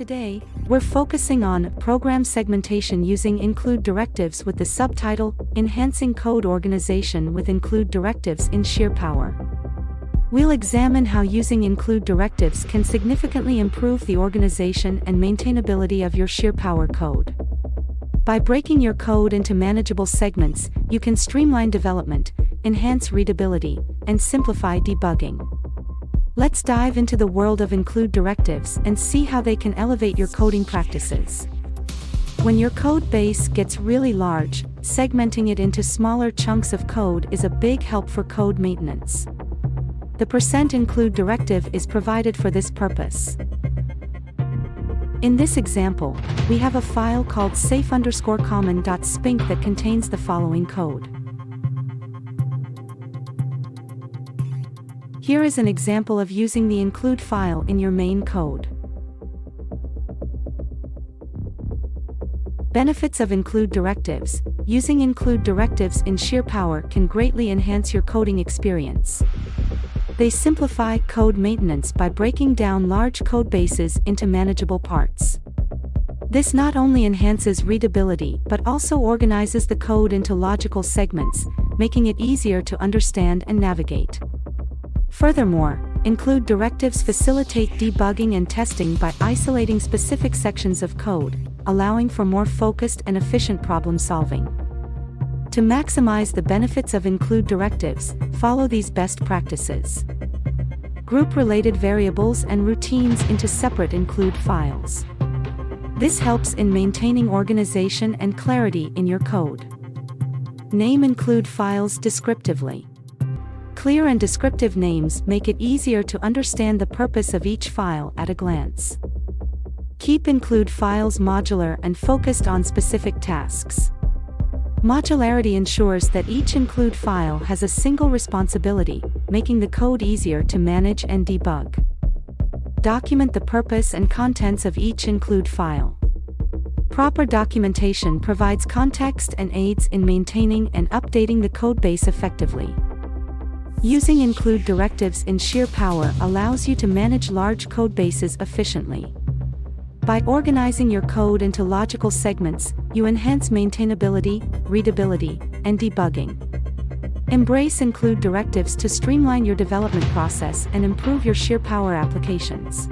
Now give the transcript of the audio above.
Today, we're focusing on program segmentation using include directives with the subtitle, Enhancing Code Organization with Include Directives in Sheerpower. We'll examine how using include directives can significantly improve the organization and maintainability of your Sheerpower code. By breaking your code into manageable segments, you can streamline development, enhance readability, and simplify debugging. Let's dive into the world of include directives and see how they can elevate your coding practices. When your code base gets really large, segmenting it into smaller chunks of code is a big help for code maintenance. The %include directive is provided for this purpose. In this example, we have a file called safe_common.spink that contains the following code. Here is an example of using the include file in your main code. Benefits of include directives. Using include directives in Sheerpower can greatly enhance your coding experience. They simplify code maintenance by breaking down large code bases into manageable parts. This not only enhances readability but also organizes the code into logical segments, making it easier to understand and navigate. Furthermore, include directives facilitate debugging and testing by isolating specific sections of code, allowing for more focused and efficient problem solving. To maximize the benefits of include directives, follow these best practices. Group related variables and routines into separate include files. This helps in maintaining organization and clarity in your code. Name include files descriptively. Clear and descriptive names make it easier to understand the purpose of each file at a glance. Keep include files modular and focused on specific tasks. Modularity ensures that each include file has a single responsibility, making the code easier to manage and debug. Document the purpose and contents of each include file. Proper documentation provides context and aids in maintaining and updating the codebase effectively. Using include directives in Sheerpower allows you to manage large codebases efficiently. By organizing your code into logical segments, you enhance maintainability, readability, and debugging. Embrace include directives to streamline your development process and improve your Sheerpower applications.